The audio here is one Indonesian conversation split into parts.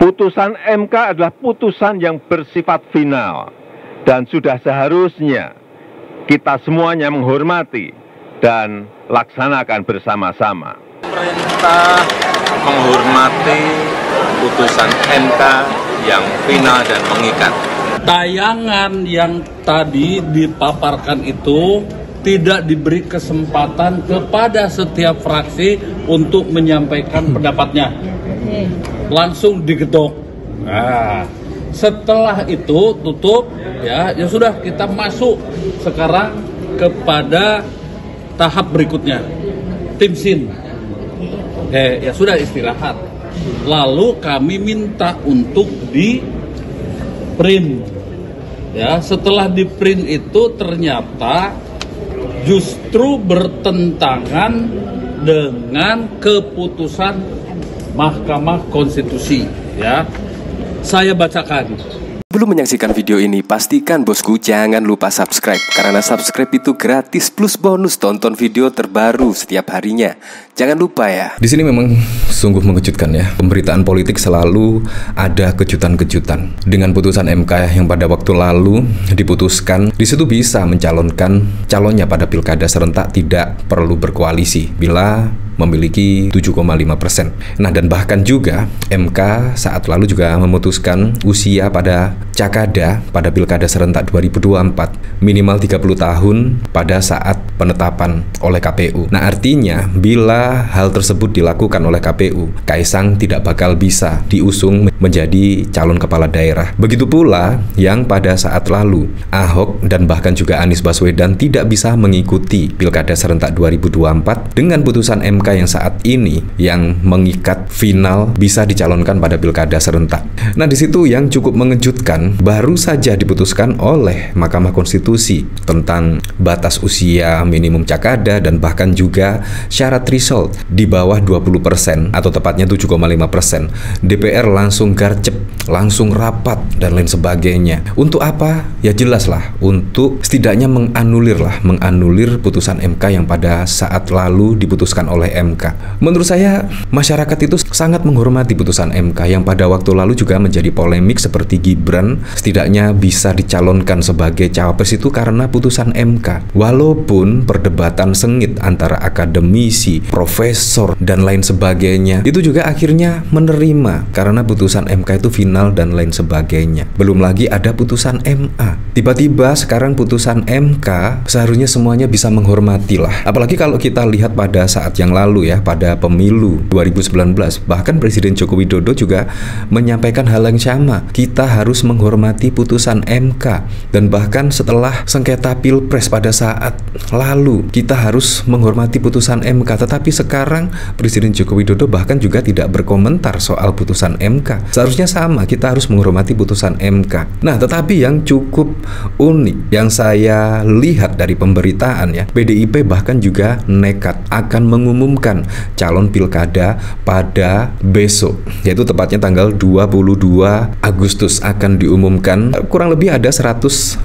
Putusan MK adalah putusan yang bersifat final dan sudah seharusnya kita semuanya menghormati dan laksanakan bersama-sama. Pemerintah menghormati putusan MK yang final dan mengikat. Tayangan yang tadi dipaparkan itu tidak diberi kesempatan kepada setiap fraksi untuk menyampaikan pendapatnya. Langsung digedok. Nah, setelah itu tutup ya sudah, kita masuk sekarang kepada tahap berikutnya, tim sin. Oke, ya sudah, istirahat. Lalu kami minta untuk di print. Ya, setelah di print itu ternyata justru bertentangan dengan keputusan Mahkamah Konstitusi. Ya, saya bacakan. Belum menyaksikan video ini, pastikan bosku jangan lupa subscribe. Karena subscribe itu gratis plus bonus tonton video terbaru setiap harinya. Jangan lupa ya. Di sini memang sungguh mengejutkan ya. Pemberitaan politik selalu ada kejutan-kejutan. Dengan putusan MK yang pada waktu lalu diputuskan, di situ bisa mencalonkan calonnya pada pilkada serentak tidak perlu berkoalisi bila memiliki 7,5%. Nah, dan bahkan juga MK saat lalu juga memutuskan usia pada Cakada pada Pilkada Serentak 2024 minimal 30 tahun pada saat penetapan oleh KPU. Nah, artinya bila hal tersebut dilakukan oleh KPU, Kaisang tidak bakal bisa diusung menjadi calon kepala daerah. Begitu pula yang pada saat lalu Ahok dan bahkan juga Anies Baswedan tidak bisa mengikuti Pilkada Serentak 2024 dengan putusan MK yang saat ini yang mengikat final bisa dicalonkan pada Pilkada Serentak. Nah, di situ yang cukup mengejutkan, baru saja diputuskan oleh Mahkamah Konstitusi tentang batas usia minimum Cakada dan bahkan juga syarat threshold di bawah 20% atau tepatnya 7,5%. DPR langsung garcep, langsung rapat dan lain sebagainya. Untuk apa? Ya jelaslah, untuk setidaknya menganulir putusan MK yang pada saat lalu diputuskan oleh MK. Menurut saya masyarakat itu sangat menghormati putusan MK yang pada waktu lalu juga menjadi polemik, seperti Gibran setidaknya bisa dicalonkan sebagai cawapres itu karena putusan MK. Walaupun perdebatan sengit antara akademisi, profesor dan lain sebagainya, itu juga akhirnya menerima karena putusan MK itu final dan lain sebagainya. Belum lagi ada putusan MA. Tiba-tiba sekarang putusan MK, seharusnya semuanya bisa menghormati lah. Apalagi kalau kita lihat pada saat yang lalu ya, pada pemilu 2019, bahkan Presiden Joko Widodo juga menyampaikan hal yang sama. Kita harus menghormati putusan MK, dan bahkan setelah sengketa Pilpres pada saat lalu kita harus menghormati putusan MK. Tetapi sekarang Presiden Joko Widodo bahkan juga tidak berkomentar soal putusan MK. Seharusnya sama, kita harus menghormati putusan MK. Nah, tetapi yang cukup unik yang saya lihat dari pemberitaan ya, PDIP bahkan juga nekat akan mengumumkan calon pilkada pada besok, yaitu tepatnya tanggal 22 Agustus akan diumumkan. Kurang lebih ada 169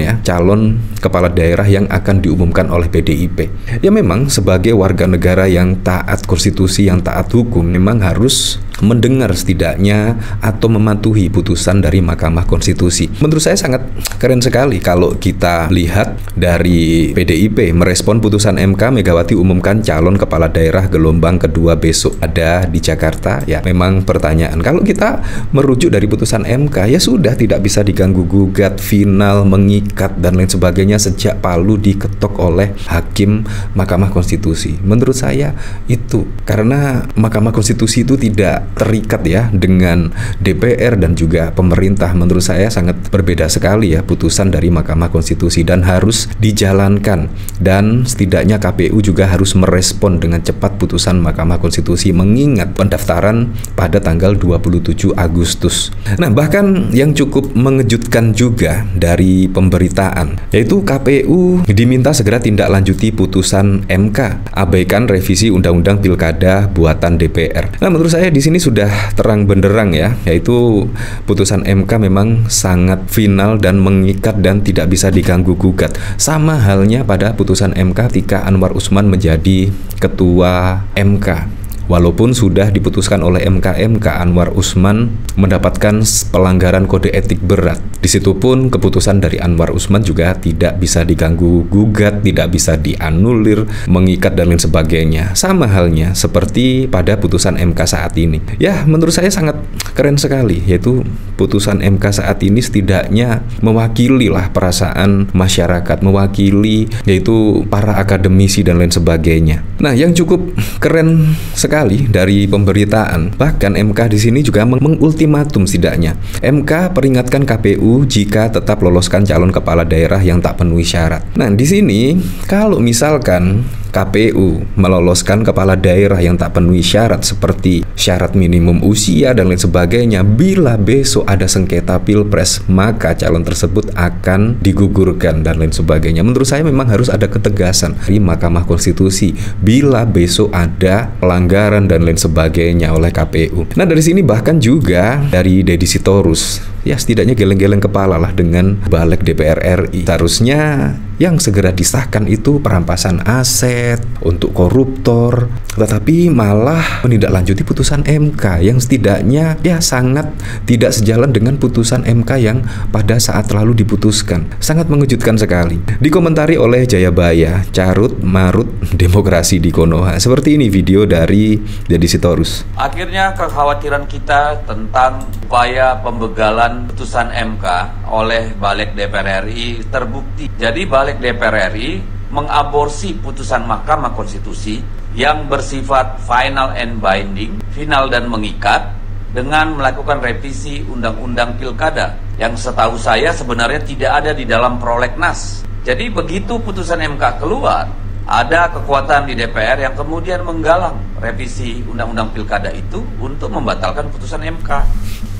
ya calon kepala daerah yang akan diumumkan oleh PDIP. Ya, memang sebagai warga negara yang taat konstitusi, yang taat hukum, memang harus mendengar setidaknya atau mematuhi putusan dari Mahkamah Konstitusi. Menurut saya sangat keren sekali kalau kita lihat dari PDIP merespon putusan MK. Megawati umumkan calon kepala daerah gelombang kedua besok ada di Jakarta. Ya, memang pertanyaan, kalau kita merujuk dari putusan MK, ya sudah, tidak bisa diganggu gugat, final, mengikat dan lain sebagainya sejak palu diketok oleh hakim Mahkamah Konstitusi. Menurut saya itu karena Mahkamah Konstitusi itu tidak terikat ya dengan DPR dan juga pemerintah. Menurut saya sangat berbeda sekali ya putusan dari Mahkamah Konstitusi dan harus dijalankan, dan setidaknya KPU juga harus merespon dengan cepat putusan Mahkamah Konstitusi mengingat pendaftaran pada tanggal 27 Agustus. Nah, bahkan yang cukup mengejutkan juga dari pemberitaan, yaitu KPU diminta segera tindak lanjuti putusan MK, abaikan revisi Undang-Undang Pilkada buatan DPR. Nah, menurut saya di sini sudah terang benderang ya, yaitu putusan MK memang sangat final dan mengikat dan tidak bisa diganggu gugat. Sama halnya pada putusan MK ketika Anwar Usman menjadi ketua MK. Walaupun sudah diputuskan oleh MK, Anwar Usman mendapatkan pelanggaran kode etik berat. Di situ pun keputusan dari Anwar Usman juga tidak bisa diganggu gugat, tidak bisa dianulir, mengikat dan lain sebagainya. Sama halnya seperti pada putusan MK saat ini. Ya, menurut saya sangat keren sekali, yaitu putusan MK saat ini setidaknya mewakili lah perasaan masyarakat, mewakili yaitu para akademisi dan lain sebagainya. Nah, yang cukup keren sekali dari pemberitaan, bahkan MK di sini juga mengultimatum setidaknya. MK peringatkan KPU jika tetap loloskan calon kepala daerah yang tak penuhi syarat. Nah, di sini kalau misalkan KPU meloloskan kepala daerah yang tak penuhi syarat seperti syarat minimum usia dan lain sebagainya, bila besok ada sengketa pilpres, maka calon tersebut akan digugurkan dan lain sebagainya. Menurut saya memang harus ada ketegasan di Mahkamah Konstitusi bila besok ada pelanggaran dan lain sebagainya oleh KPU. Nah, dari sini bahkan juga dari Deddy Sitorus, ya setidaknya geleng-geleng kepala lah dengan Balik DPR RI. Seharusnya yang segera disahkan itu perampasan aset untuk koruptor, tetapi malah menindaklanjuti putusan MK yang setidaknya ya sangat tidak sejalan dengan putusan MK yang pada saat lalu diputuskan. Sangat mengejutkan sekali. Dikomentari oleh Jayabaya, carut marut demokrasi di Konoha. Seperti ini video dari Deddy Sitorus. Akhirnya kekhawatiran kita tentang upaya pembegalan putusan MK oleh Balik DPR RI terbukti. Jadi Balik DPR RI mengaborsi putusan Mahkamah Konstitusi yang bersifat final and binding, final dan mengikat, dengan melakukan revisi Undang-Undang Pilkada yang setahu saya sebenarnya tidak ada di dalam prolegnas. Jadi begitu putusan MK keluar, ada kekuatan di DPR yang kemudian menggalang revisi Undang-Undang Pilkada itu untuk membatalkan putusan MK.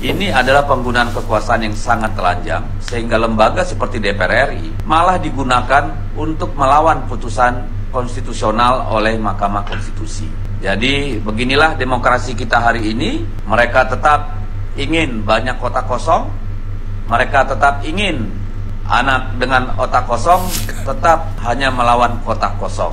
Ini adalah penggunaan kekuasaan yang sangat telanjang, sehingga lembaga seperti DPR RI malah digunakan untuk melawan putusan konstitusional oleh Mahkamah Konstitusi. Jadi beginilah demokrasi kita hari ini. Mereka tetap ingin banyak otak kosong, mereka tetap ingin anak dengan otak kosong tetap hanya melawan kotak kosong.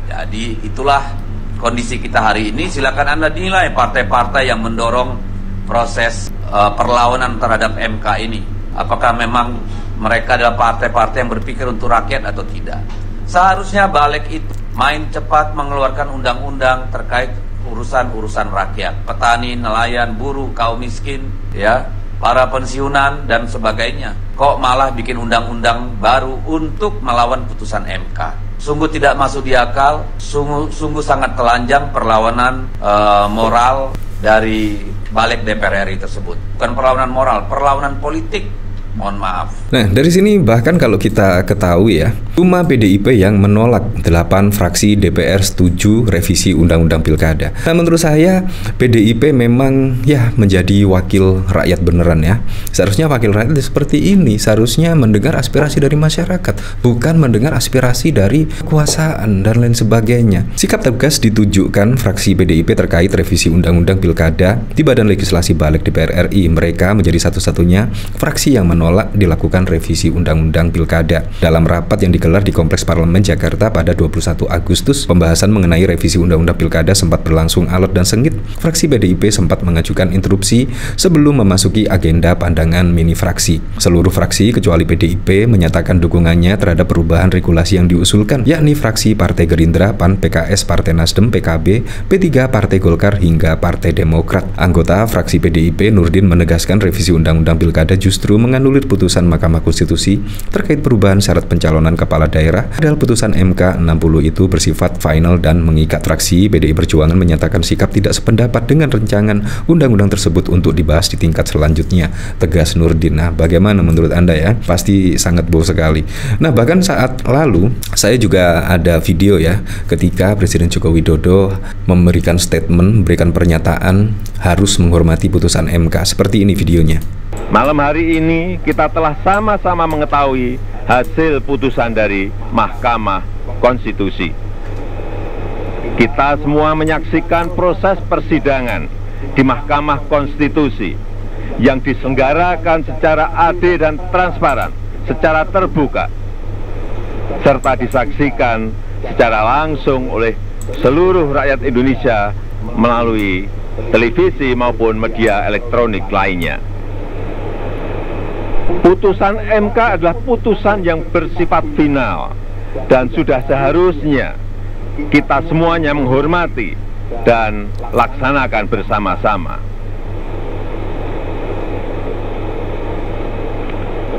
Jadi itulah kondisi kita hari ini. Silakan Anda dinilai partai-partai yang mendorong proses perlawanan terhadap MK ini. Apakah memang mereka adalah partai-partai yang berpikir untuk rakyat atau tidak? Seharusnya Balik itu main cepat mengeluarkan undang-undang terkait urusan-urusan rakyat, petani, nelayan, buruh, kaum miskin, ya, para pensiunan dan sebagainya. Kok malah bikin undang-undang baru untuk melawan putusan MK? Sungguh tidak masuk di akal, sungguh sangat telanjang perlawanan moral dari Balik DPR RI tersebut. Bukan perlawanan moral, perlawanan politik. Mohon maaf. Nah, dari sini bahkan kalau kita ketahui ya, cuma PDIP yang menolak 8 fraksi DPR setuju revisi Undang-Undang Pilkada. Nah, menurut saya PDIP memang ya menjadi wakil rakyat beneran ya. Seharusnya wakil rakyat seperti ini, seharusnya mendengar aspirasi dari masyarakat, bukan mendengar aspirasi dari kekuasaan dan lain sebagainya. Sikap tegas ditujukan fraksi PDIP terkait revisi Undang-Undang Pilkada di Badan Legislasi Balik DPR RI. Mereka menjadi satu-satunya fraksi yang menolak dilakukan revisi Undang-Undang Pilkada. Dalam rapat yang digelar di Kompleks Parlemen Jakarta pada 21 Agustus, pembahasan mengenai revisi Undang-Undang Pilkada sempat berlangsung alot dan sengit. Fraksi PDIP sempat mengajukan interupsi sebelum memasuki agenda pandangan mini fraksi. Seluruh fraksi kecuali PDIP menyatakan dukungannya terhadap perubahan regulasi yang diusulkan, yakni fraksi Partai Gerindra, PAN, PKS, Partai Nasdem, PKB, P3, Partai Golkar, hingga Partai Demokrat. Anggota fraksi PDIP Nurdin menegaskan revisi Undang-Undang Pilkada justru menganulir putusan Mahkamah Konstitusi terkait perubahan syarat pencalonan kepala daerah, padahal putusan MK 60 itu bersifat final dan mengikat. Fraksi PDI Perjuangan menyatakan sikap tidak sependapat dengan rancangan undang-undang tersebut untuk dibahas di tingkat selanjutnya, tegas Nurdin. Nah, bagaimana menurut Anda ya? Pasti sangat bohong sekali. Nah, bahkan saat lalu saya juga ada video ya, ketika Presiden Joko Widodo memberikan statement, memberikan pernyataan harus menghormati putusan MK. Seperti ini videonya. Malam hari ini kita telah sama-sama mengetahui hasil putusan dari Mahkamah Konstitusi. Kita semua menyaksikan proses persidangan di Mahkamah Konstitusi yang diselenggarakan secara adil dan transparan, secara terbuka, serta disaksikan secara langsung oleh seluruh rakyat Indonesia melalui televisi maupun media elektronik lainnya. Putusan MK adalah putusan yang bersifat final dan sudah seharusnya kita semuanya menghormati dan laksanakan bersama-sama.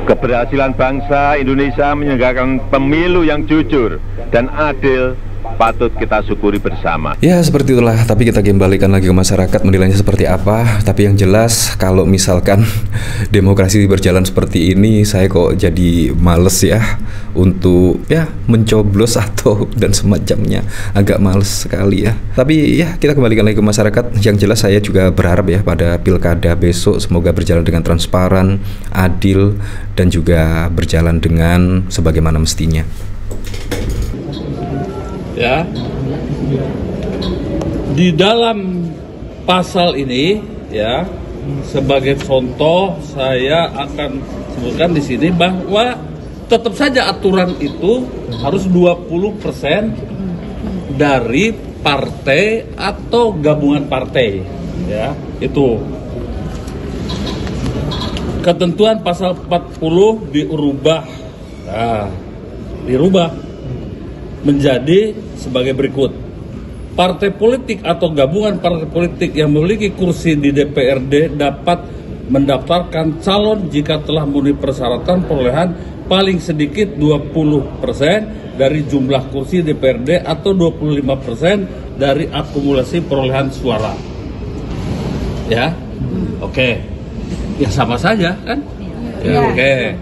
Keberhasilan bangsa Indonesia menyelenggarakan pemilu yang jujur dan adil patut kita syukuri bersama. Ya seperti itulah, tapi kita kembalikan lagi ke masyarakat menilainya seperti apa. Tapi yang jelas kalau misalkan demokrasi berjalan seperti ini, saya kok jadi males ya untuk ya mencoblos atau dan semacamnya, agak males sekali ya. Tapi ya kita kembalikan lagi ke masyarakat. Yang jelas saya juga berharap ya pada pilkada besok semoga berjalan dengan transparan, adil, dan juga berjalan dengan sebagaimana mestinya. Ya, di dalam pasal ini ya, sebagai contoh saya akan sebutkan di sini bahwa tetap saja aturan itu harus 20% dari partai atau gabungan partai, ya itu. Ketentuan pasal 40 dirubah menjadi sebagai berikut. Partai politik atau gabungan partai politik yang memiliki kursi di DPRD dapat mendaftarkan calon jika telah memenuhi persyaratan perolehan paling sedikit 20% dari jumlah kursi DPRD atau 25% dari akumulasi perolehan suara. Ya, oke. Ya sama saja kan? Ya, oke.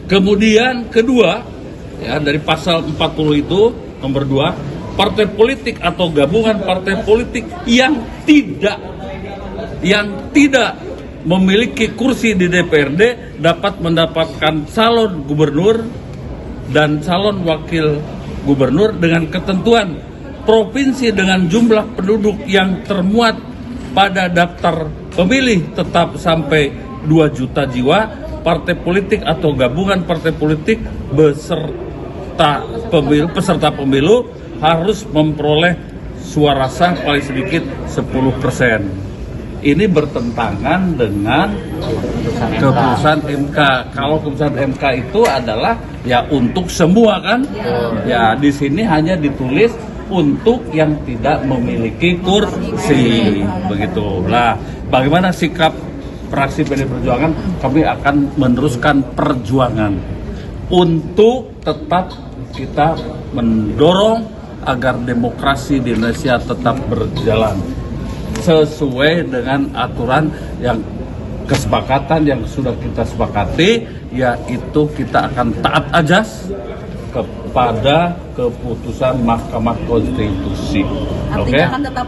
Kemudian kedua, ya dari pasal 40 itu nomor 2, partai politik atau gabungan partai politik yang tidak memiliki kursi di DPRD dapat mendapatkan calon gubernur dan calon wakil gubernur dengan ketentuan provinsi dengan jumlah penduduk yang termuat pada daftar pemilih tetap sampai 2 juta jiwa. Partai politik atau gabungan partai politik peserta pemilu harus memperoleh suara sah paling sedikit 10%. Ini bertentangan dengan keputusan MK. Kalau keputusan MK itu adalah ya untuk semua kan? Ya di sini hanya ditulis untuk yang tidak memiliki kursi, begitu. Lah, bagaimana sikap fraksi PD Perjuangan? Kami akan meneruskan perjuangan untuk tetap kita mendorong agar demokrasi di Indonesia tetap berjalan sesuai dengan aturan yang kesepakatan yang sudah kita sepakati, yaitu kita akan taat ajas kepada keputusan Mahkamah Konstitusi. Artinya akan tetap